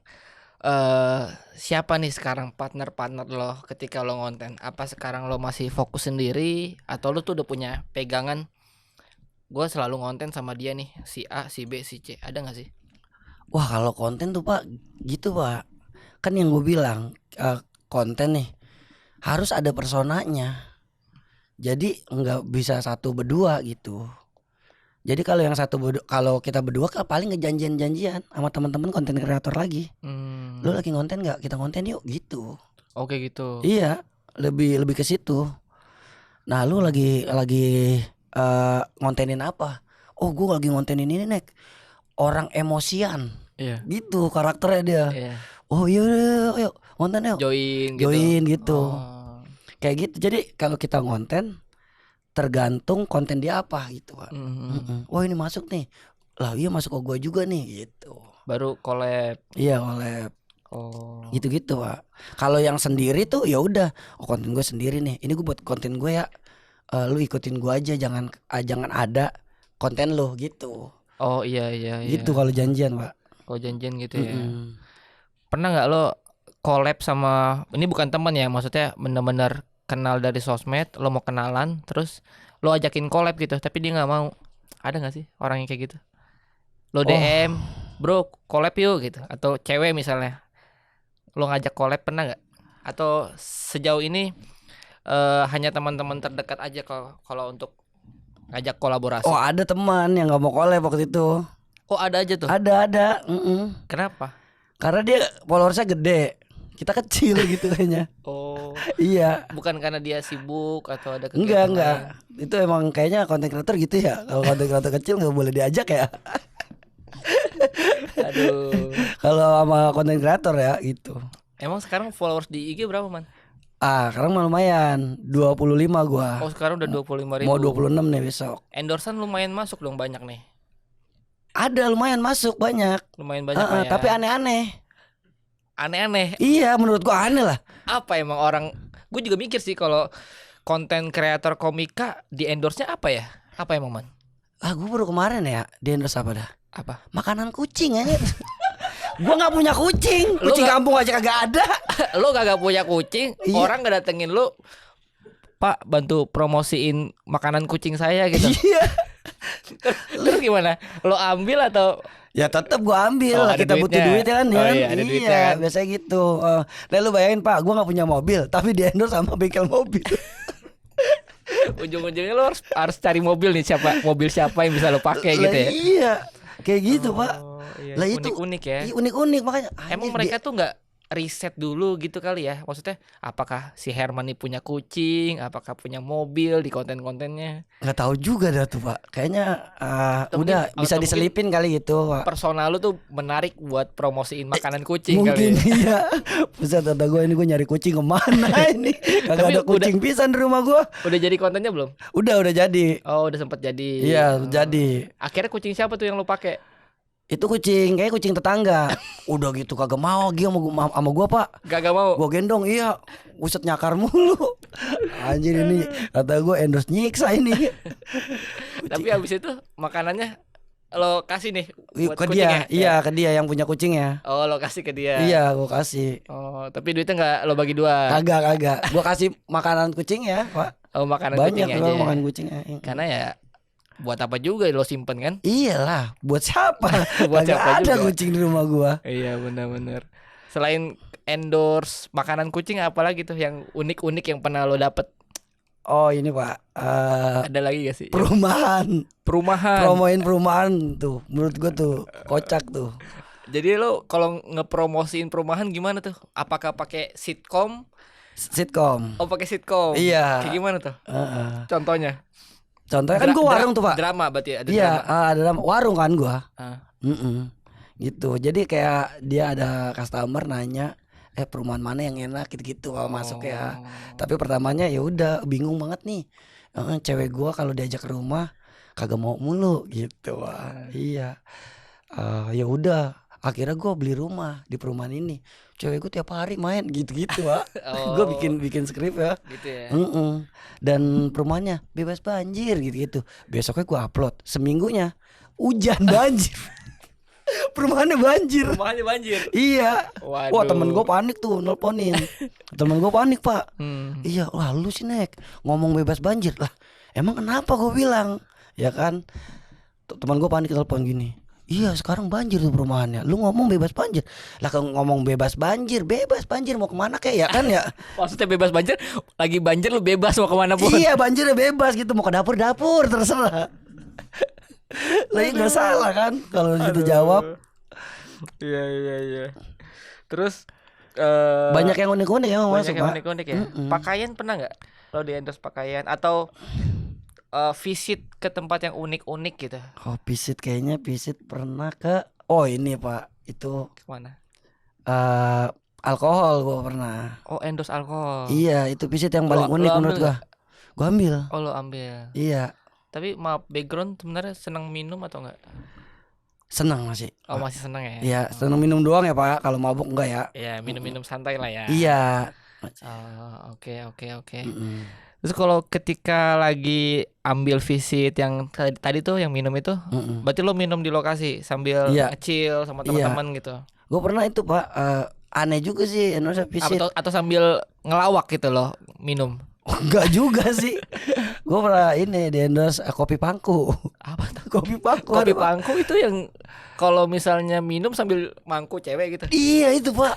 siapa nih sekarang partner lo ketika lo ngonten? Apa sekarang lo masih fokus sendiri atau lo tuh udah punya pegangan? Gue selalu ngonten sama dia nih, si A, si B, si C. Ada nggak sih? Wah, kalau konten tuh, Pak, gitu, Pak. Kan yang gue bilang, konten nih harus ada personanya. Jadi nggak bisa satu berdua gitu. Jadi kalau yang kalau kita berdua kan paling ngejanjian sama teman-teman konten kreator lagi. Lu lagi konten nggak? Kita konten yuk gitu. Oke gitu. Iya, lebih ke situ. Nah, lu lagi ngontenin apa? Oh, gue lagi ngontenin ini, Nek. Orang emosian. Iya. Gitu karakternya dia. Iya. Oh iya, yuk ngonten yuk. Join gitu. Oh. Kayak gitu. Jadi kalau kita ngonten tergantung konten dia apa gitu, Pak. Oh, ini masuk nih. Lah iya masuk ke gua juga nih gitu. Baru collab. Iya, collab. Oh. Gitu-gitu, Pak. Kalau yang sendiri tuh ya udah, konten gue sendiri nih. Ini gue buat konten gue ya. Lu ikutin gua aja, jangan ada konten lu gitu. Oh iya. Gitu kalau janjian, Pak. Kalau janjian gitu ya. Pernah nggak lo collab sama, ini bukan teman ya, maksudnya bener-bener kenal dari sosmed, lo mau kenalan, terus lo ajakin collab gitu, tapi dia nggak mau. Ada nggak sih orang yang kayak gitu? Lo DM, bro collab yuk gitu, atau cewek misalnya, lo ngajak collab, pernah nggak? Atau sejauh ini hanya teman-teman terdekat aja kalau untuk ngajak kolaborasi? Oh, ada teman yang nggak mau collab waktu itu. Oh ada aja tuh. Ada. Kenapa? Karena dia followersnya gede, kita kecil gitu kayaknya. Oh. Iya. Bukan karena dia sibuk atau ada kegiatan Enggak. Itu emang kayaknya konten kreator gitu ya. Kalau konten kreator kecil nggak boleh diajak ya. Aduh. Kalau sama konten kreator ya gitu. Emang sekarang followers di IG berapa, Man? Sekarang mah lumayan 25 gua. Oh, sekarang udah 25.000. Mau 26 nih besok. Endorsean lumayan masuk dong, banyak nih. Ada lumayan masuk banyak. Lumayan banyak lah ya. Tapi aneh-aneh. Aneh-aneh. Iya, menurut gua aneh lah. Apa emang orang? Gue juga mikir sih kalau konten kreator komika di endorse-nya apa ya? Apa emang, Man? Gua baru kemarin ya di endorse apa dah? Apa? Makanan kucing aja. Gua nggak punya kucing. Lu Kucing nggak- kampung aja kagak ada. Lo kagak punya kucing, Iya. orang nggak datengin lo, Pak, bantu promosiin makanan kucing saya gitu. Iya. Terus gimana? Lo ambil atau Ya tetap gua ambil. Oh, ada Kita butuh duitnya. duit ya kan? Oh, ya kan? iya, ada duitnya kan? Biasanya gitu. Dan lu bayangin, Pak, gua nggak punya mobil, tapi di endorse sama bengkel mobil. ujung-ujungnya lo harus cari mobil nih, mobil siapa yang bisa lo pakai Lah, gitu ya? Iya, kayak gitu, Pak. Oh, iya. Lah itu Unik-unik ya. Unik-unik makanya. Emang anjir, mereka tuh nggak riset dulu gitu kali ya? Maksudnya apakah si Herman ini punya kucing, apakah punya mobil di konten-kontennya? nggak tahu juga dah tuh, Pak. Kayaknya Atau udah mungkin- bisa atau diselipin kali gitu, Pak. Personal lu tuh menarik buat promosiin makanan kucing Mungkin kali ya? iya. Buset, kata gue ini gue nyari kucing kemana ini? Kagak Tapi ada kucing pisan di rumah gue. Udah jadi kontennya belum? Udah jadi. Oh, udah sempet jadi. Iya, Oh. jadi. Akhirnya kucing siapa tuh yang lu pakai? Itu kucing, kayak kucing tetangga. Udah gitu kagak mau Gi sama gua, Pak. Gak mau. Gua gendong, iya. Buset, nyakar mulu. Anjir ini kata gua endorse nyiksa ini. Tapi abis itu makanannya lo kasih nih buat Ke kucingnya? dia, iya ke dia yang punya kucingnya. Oh, lo kasih ke dia. Iya, gua kasih. Oh, tapi duitnya nggak lo bagi dua. Kagak. Gua kasih makanan kucingnya, Pak. Oh, makanan Banyak kucingnya gua aja. makan kucingnya. Karena ya buat apa juga lo simpen kan? Iyalah, buat siapa? Buat Kagak siapa ada juga. kucing di rumah gua. Iya, benar-benar. Selain endorse makanan kucing, apa lagi tuh yang unik-unik yang pernah lo dapet? Oh ini Pak, Ada lagi gak sih? perumahan. Perumahan. Promoin perumahan tuh, menurut gue tuh kocak tuh. Jadi lo kalau ngepromosiin perumahan gimana tuh? Apakah pakai sitkom? Sitkom. Oh pakai sitkom. Iya. Kayak gimana tuh? Contohnya? Contohnya kan gue warung tuh Pak. Drama berarti ada Iya, drama. ada warung kan gue. Ah. Gitu. Jadi kayak dia ada customer nanya, perumahan mana yang enak gitu-gitu kalau masuk ya. Tapi pertamanya ya udah bingung banget nih. Cewek gue kalau diajak ke rumah kagak mau mulu gitu. Iya. Ya udah. Akhirnya gue beli rumah di perumahan ini. Cewek gue tiap hari main gitu-gitu Pak. Gue bikin skrip ya. Gitu ya. Dan perumahannya bebas banjir gitu-gitu. Besoknya gue upload. Seminggunya hujan banjir. Perumahannya banjir. Rumahnya banjir. Iya. Waduh. Wah temen gue panik tuh nelponin. Temen gue panik Pak. Iya. Wah lu sih Nek ngomong bebas banjir. Lah emang kenapa gue bilang. Ya kan. Teman gue panik telepon gini. Iya sekarang banjir tuh perumahannya. Lu ngomong bebas banjir. Lah kalau ngomong bebas banjir mau kemana kayak ya kan ya. Maksudnya bebas banjir. Lagi banjir lu bebas mau kemana pun. Iya banjirnya bebas gitu. Mau ke dapur terserah. Lagi nggak salah kan kalau gitu jawab. Iya. Terus banyak yang unik-unik ya banyak masuk yang Pak. unik-unik ya. Pakaian pernah nggak lo di endorse pakaian atau visit ke tempat yang unik-unik gitu? Oh visit kayaknya pernah ke. Oh ini Pak itu Kemana? alkohol gua pernah. Oh endorse alkohol. Iya itu visit yang paling unik menurut gua. Gua ambil. Oh lo ambil. Iya. Tapi maaf background sebenarnya senang minum atau enggak? Senang masih. Oh masih senang ya? Iya senang minum doang ya Pak. Kalau mabuk enggak ya. Iya minum-minum santai lah ya. Iya. Oke. Terus kalau ketika lagi ambil visit yang tadi tuh yang minum itu, berarti lo minum di lokasi sambil chill sama teman-teman gitu. Gue pernah itu Pak, aneh juga sih Indonesia visit. Atau sambil ngelawak gitu loh minum. Enggak juga sih. Gue pernah ini di endorse kopi pangku. Apa tuh? Kopi pangku. Kopi pangku itu yang kalau misalnya minum sambil mangku cewek gitu. Iya itu Pak.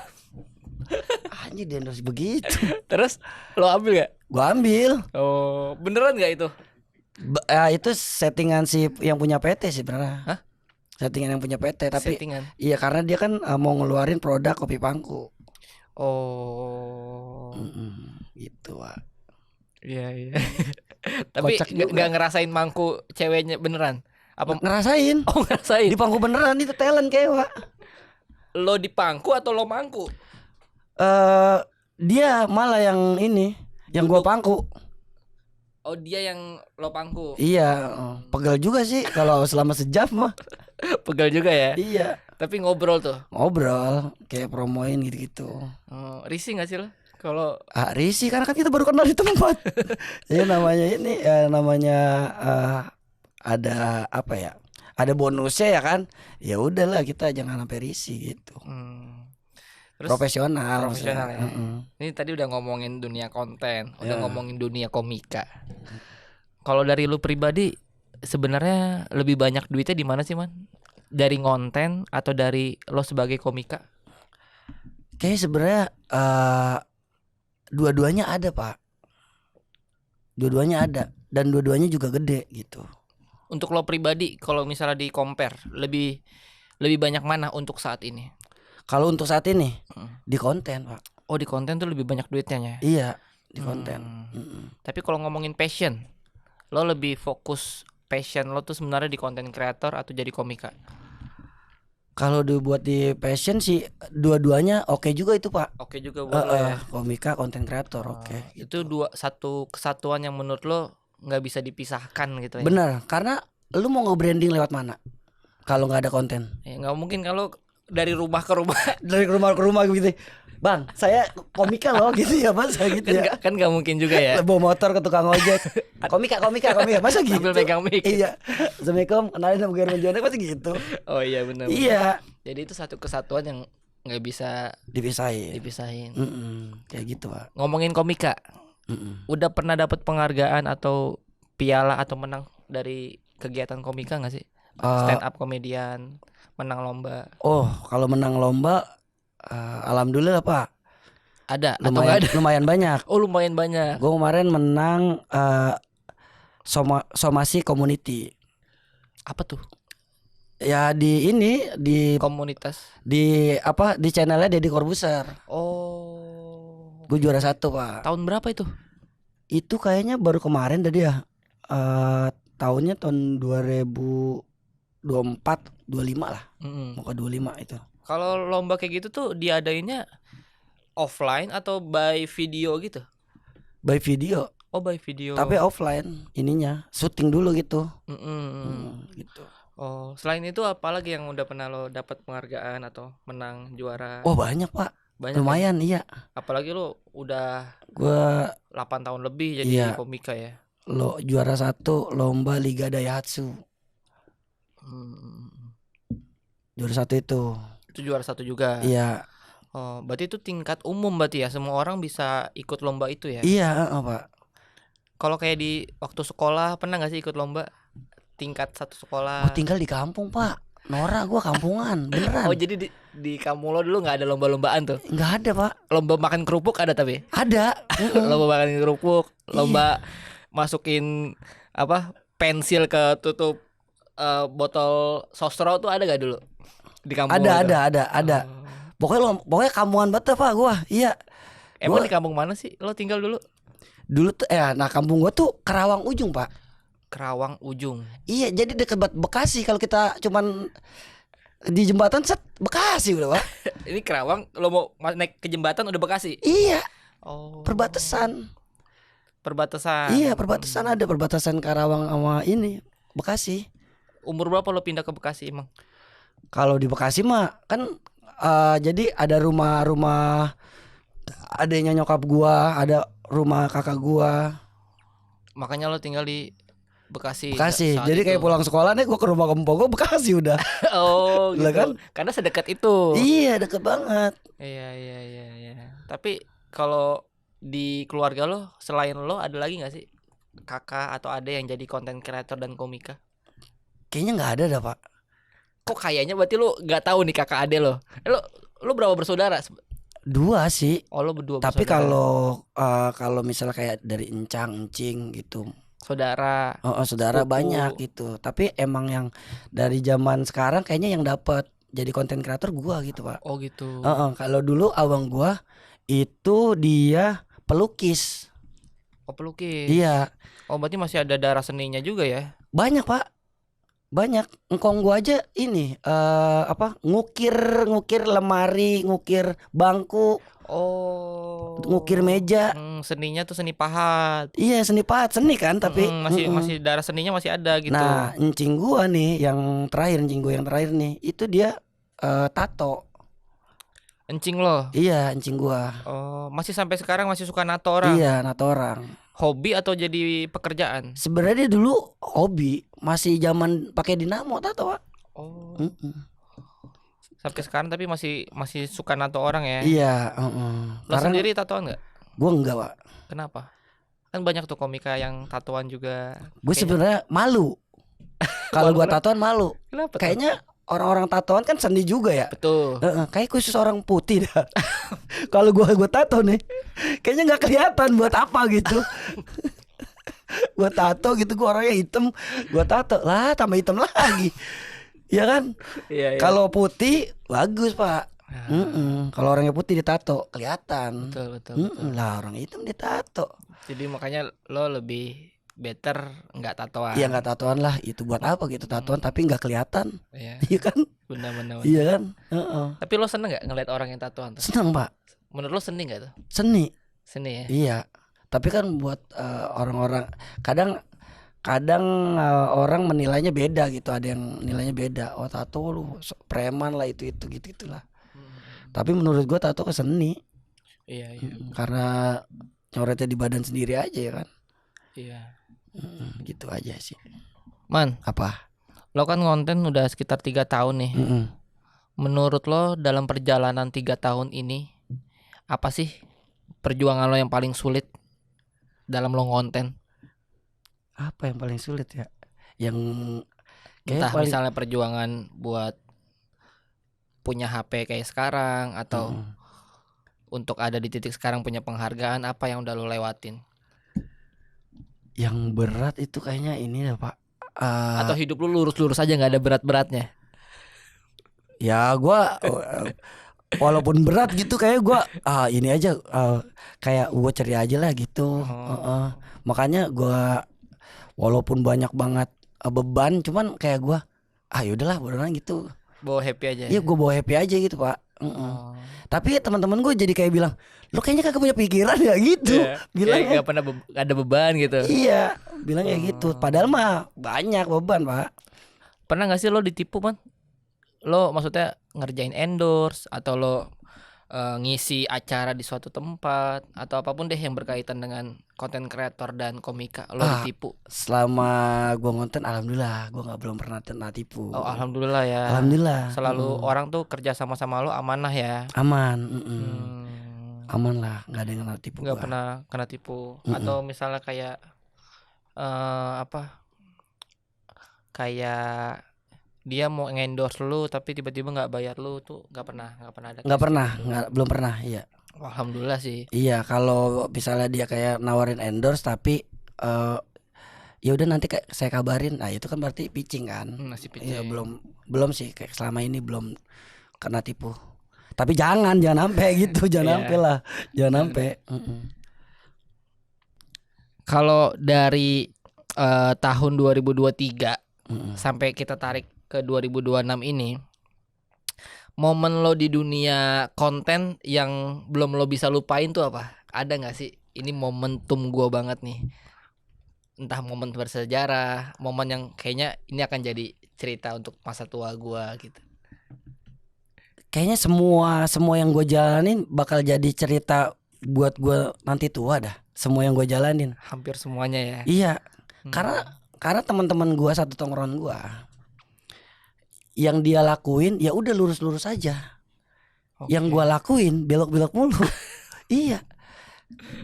Anjir di endorse begitu. Terus lo ambil gak? Gua ambil. Oh beneran gak itu? Itu settingan si yang punya PT sih beneran. Hah? Settingan yang punya PT tapi Settingan? iya karena dia kan mau ngeluarin produk kopi pangku. Oh. Gitu Pak. Iya. Tapi Kocak juga. gak ngerasain mangku ceweknya beneran? Apa Ngerasain? Oh ngerasain. Di pangku beneran itu talent kayak Pak. Lo di pangku atau lo mangku? Dia malah yang ini, yang gua pangku. Oh dia yang lo pangku. Iya, pegel juga sih kalau selama sejam mah. Pegel juga ya. Iya. Tapi ngobrol tuh. Ngobrol kayak promoin gitu-gitu. Risih gak sih lo? Kalau Risih karena kan kita baru kenal di tempat. Ya namanya ini namanya ada apa ya? Ada bonusnya ya kan? Ya udahlah kita jangan sampai risih gitu. Terus profesional ya. Ini tadi udah ngomongin dunia konten, udah ngomongin dunia komika. Kalau dari lu pribadi sebenarnya lebih banyak duitnya di mana sih Man? Dari konten atau dari lo sebagai komika? Kayaknya sebenarnya dua-duanya ada Pak. Dua-duanya ada dan dua-duanya juga gede gitu. Untuk lo pribadi kalau misalnya di compare lebih banyak mana untuk saat ini? Kalau untuk saat ini di konten Pak. Oh di konten tuh lebih banyak duitnya ya? Iya di konten. Tapi kalau ngomongin passion, lo lebih fokus passion lo tuh sebenarnya di konten kreator atau jadi komika? Kalau dibuat di passion sih dua-duanya oke juga itu Pak. Oke juga buat lo ya. Komika konten kreator oke. Itu satu kesatuan yang menurut lo nggak bisa dipisahkan gitu ya? Benar karena lu mau nge-branding lewat mana kalau nggak ada konten? Ya nggak mungkin kalau dari rumah ke rumah. Dari rumah ke rumah gitu. Bang, saya komika loh gitu ya Mas, gitu ya. Kan nggak mungkin juga ya. Bawa motor ke tukang ojek. Komika. Masa gitu? Sambil pegang mic. Iya. Assalamualaikum, kenalin sama German Jonek masa gitu. Oh iya benar. Iya. Jadi itu satu kesatuan yang nggak bisa dipisahin. Kayak gitu Pak. Ngomongin komika, udah pernah dapat penghargaan atau piala atau menang dari kegiatan komika nggak sih? Stand up komedian, menang lomba. Oh kalau menang lomba alhamdulillah Pak. Ada atau lumayan, nggak ada? lumayan banyak. Oh lumayan banyak. Gue kemarin menang somasi community. Apa tuh? Ya di Komunitas. di apa di channelnya Deddy Corbuzier. Oh. Gue juara 1 Pak. Tahun berapa itu? Itu kayaknya baru kemarin tadi ya. Tahunnya tahun 2024 25 lah. Mau ke 25 itu. Kalau lomba kayak gitu tuh diadainnya offline atau by video gitu? By video. Oh by video. Tapi offline ininya syuting dulu gitu. Gitu. Oh selain itu apalagi yang udah pernah lo dapat penghargaan atau menang juara? Oh banyak Pak. Banyak Lumayan ya? iya. Apalagi lo udah Gua 8 tahun lebih jadi iya. komika ya. Lo juara 1 lomba Liga Daihatsu. Juara 1 itu. Itu juara 1 juga. Iya. Oh berarti itu tingkat umum berarti ya, semua orang bisa ikut lomba itu ya? Iya Pak. Kalau kayak di waktu sekolah pernah nggak sih ikut lomba tingkat satu sekolah? Gue tinggal di kampung Pak. Nora gue kampungan beneran. Oh jadi di kampung lo dulu nggak ada lomba-lombaan tuh? Nggak ada Pak. Lomba makan kerupuk ada tapi? Ada. Lomba makan kerupuk, lomba masukin apa pensil ke tutup botol sosro tuh ada gak dulu di kampung? Ada. Pokoknya kampungan banget Pak gue. Iya. Emang di kampung mana sih lo tinggal dulu? Dulu tuh nah kampung gue tuh Kerawang Ujung Pak. Kerawang Ujung. Iya jadi deket banget Bekasi. Kalau kita cuman di jembatan set Bekasi udah Pak. Ini Kerawang lo mau naik ke jembatan udah Bekasi? Iya. Oh. Perbatasan. Iya perbatasan ada perbatasan Karawang sama ini Bekasi. Umur berapa lo pindah ke Bekasi emang? Kalau di Bekasi mah kan jadi ada rumah adanya nyokap gua, ada rumah kakak gua. Makanya lo tinggal di Bekasi. Jadi kayak pulang sekolah nih gua ke rumah kempok gua Bekasi udah. Oh gitu. Kan? Karena sedekat itu. Iya deket banget. Iya. Tapi kalau di keluarga lo selain lo ada lagi nggak sih kakak atau ade yang jadi konten kreator dan komika? Kayaknya nggak ada dah Pak. Kok kayaknya berarti lo nggak tahu nih kakak ade lo? Lo berapa bersaudara? 2 sih. Oh lo berdua. Tapi kalau misalnya kayak dari encing gitu. Saudara. Saudara banyak gitu. Tapi emang yang dari zaman sekarang kayaknya yang dapat jadi konten kreator gua gitu Pak. Oh gitu. Kalau dulu abang gua itu dia pelukis. Oh pelukis. Iya. Oh berarti masih ada darah seninya juga ya? Banyak Pak. Banyak. Engkong gua aja ini ngukir lemari, ngukir bangku. Oh. Ngukir meja. Seninya tuh seni pahat. Iya seni pahat, seni kan tapi masih darah seninya masih ada gitu. Nah encing gua nih yang terakhir nih itu dia tato. Encing lo? Iya encing gua. Oh masih sampai sekarang masih suka nato orang? Iya nato orang. Hobi atau jadi pekerjaan? Sebenarnya dulu hobi, masih zaman pakai dinamo tato Pak. Oh. Sampai sekarang tapi masih suka nato orang ya? Iya. Lo sendiri tatoan nggak? Gue enggak Pak. Kenapa? Kan banyak tuh komika yang tatoan juga. Gue sebenarnya malu. Kalau gue tatoan malu. Kenapa? Kayaknya orang-orang tatoan kan seni juga ya. Betul. Kayak khusus orang putih dah. Kalau gue tato nih, kayaknya nggak kelihatan buat apa gitu. Gue tato gitu, gue orangnya hitam, gue tato lah tambah hitam lagi. Ya kan? Iya. Kalau putih bagus Pak. Kalau orangnya putih ditato kelihatan. Betul. Lah orang hitam ditato. Jadi makanya lo lebih better nggak tatoan. Iya nggak tatoan lah. Itu buat apa gitu tatoan tapi nggak kelihatan. Iya kan? Benar. Iya kan? Tapi lo seneng nggak ngeliat orang yang tatoan tuh? Seneng Pak. Menurut lo seni nggak tuh? Seni ya. Iya. Tapi kan buat orang-orang kadang orang menilainya beda gitu. Ada yang nilainya beda. Oh tato lu preman lah itu gitulah. Tapi menurut gua tato ke seni. Iya. Karena nyoretnya di badan sendiri aja ya kan. Iya. Gitu aja sih. Man, apa? Lo kan ngonten udah sekitar 3 tahun nih. Menurut lo dalam perjalanan 3 tahun ini apa sih perjuangan lo yang paling sulit dalam lo ngonten? Apa yang paling sulit ya? Yang entah misalnya perjuangan buat punya HP kayak sekarang atau untuk ada di titik sekarang punya penghargaan, apa yang udah lo lewatin? Yang berat itu kayaknya ini ya Pak. Atau hidup lu lurus-lurus aja nggak ada berat-beratnya? Ya gua walaupun berat gitu kayak gua ini aja kayak gua ceria aja lah gitu. Makanya gua walaupun banyak banget beban, cuman kayak gua yaudahlah bodoh gitu. Bawa happy aja. Iya gua bawa happy aja gitu Pak. Tapi teman-teman gue jadi kayak bilang, lo kayaknya kagak punya pikiran ya gitu. Bilang nggak pernah ada beban gitu. Iya, bilang kayak gitu. Padahal mah banyak beban Pak. Pernah nggak sih lo ditipu man? Lo maksudnya ngerjain endorse atau lo ngisi acara di suatu tempat atau apapun deh yang berkaitan dengan konten kreator dan komika, lo ditipu? Selama gue ngonten alhamdulillah gue belum pernah kena tipu. Oh alhamdulillah ya. Alhamdulillah. Selalu orang tuh kerja sama lo amanah ya. Aman. Aman lah, nggak ada yang kena tipu. Nggak pernah kena tipu. Atau misalnya kayak kayak dia mau endorse lu tapi tiba-tiba nggak bayar lu tuh nggak pernah ada. Belum pernah. Iya. Alhamdulillah sih. Iya, kalau misalnya dia kayak nawarin endorse tapi ya udah nanti kayak saya kabarin, nah itu kan berarti pitching kan. Masih pitching. Iya, belum sih, kayak selama ini belum kena tipu. Tapi jangan sampai gitu, jangan sampai lah, jangan sampai. Kalau dari tahun 2023 sampai kita tarik ke 2026 ini, momen lo di dunia konten yang belum lo bisa lupain tuh apa? Ada nggak sih? Ini momentum gua banget nih. Entah momen bersejarah, momen yang kayaknya ini akan jadi cerita untuk masa tua gua gitu. Kayaknya semua yang gue jalanin bakal jadi cerita buat gue nanti tua dah. Semua yang gue jalanin. Hampir semuanya ya. Iya. Karena teman-teman gue satu tongkrongan gue, yang dia lakuin ya udah lurus-lurus aja. Yang gue lakuin belok-belok mulu. Iya.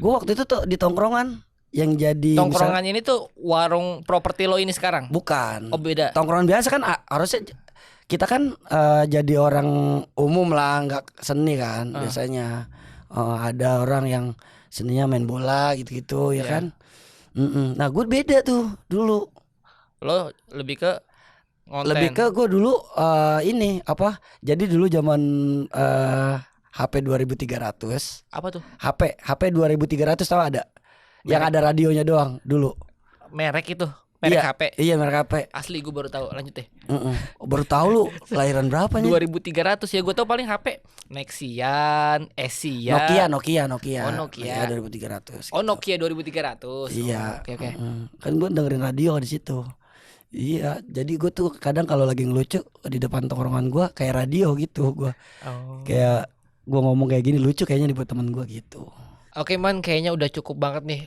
Gue waktu itu tuh di tongkrongan yang jadi tongkrongan ini tuh warung properti lo ini sekarang? Bukan. Oh beda. Tongkrongan biasa kan harusnya kita kan jadi orang umum lah, nggak seni kan. Biasanya ada orang yang seninya main bola gitu-gitu ya kan. Nah gue beda tuh dulu. Lo lebih ke ngonten. Lebih ke gue dulu ini apa? Jadi dulu zaman HP 2300. Apa tuh? HP 2300 tahu ada? Yang ada radionya doang dulu. Merek itu? Merek HP? Iya merek HP. Asli gue baru tahu. Lanjut deh. Baru tahu lu lahiran berapa nih? 2300 ya, gue tahu paling HP Nexian, Asia. Nokia. Oh Nokia. 2300. Oh Nokia 2300. Iya. Oke. Kan gue dengerin radio di situ. Iya, jadi gue tuh kadang kalau lagi ngelucu di depan tongkrongan gue kayak radio gitu gue. Kayak gue ngomong kayak gini lucu kayaknya buat teman gue gitu. Oke man, kayaknya udah cukup banget nih.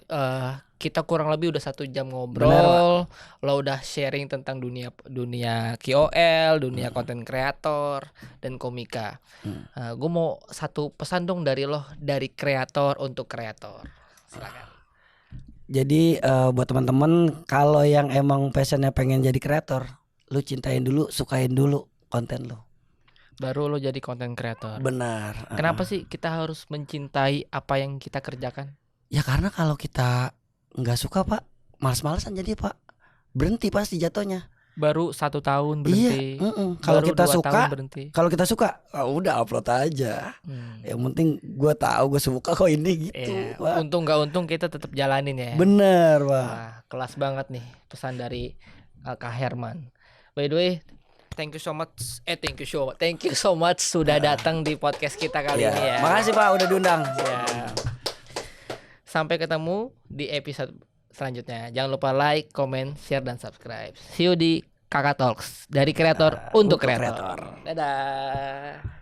Kita kurang lebih udah 1 jam ngobrol. Lo udah sharing tentang dunia KOL, dunia konten kreator dan komika. Gue mau satu pesan dong dari lo, dari kreator untuk kreator. Silakan. Jadi buat teman-teman, kalau yang emang passionnya pengen jadi kreator, lu cintain dulu, sukain dulu konten lu, baru lo jadi konten kreator. Benar. Kenapa sih kita harus mencintai apa yang kita kerjakan? Ya karena kalau kita nggak suka Pak, malas-malasan jadi Pak, berhenti pasti jatuhnya. Baru 1 tahun berhenti. Iya. Kalau kita suka, udah upload aja. Yang penting gue tahu gue suka kok ini gitu. Pak. Untung nggak untung kita tetap jalanin ya. Bener Pak. Wah, kelas banget nih pesan dari Kak Herman. By the way, thank you so much sudah datang di podcast kita kali ini ya. Makasih Pak udah diundang. Ya. Sampai ketemu di episode selanjutnya. Jangan lupa like, comment, share dan subscribe. See you di Kakak Talks, dari kreator untuk kreator. Dadah.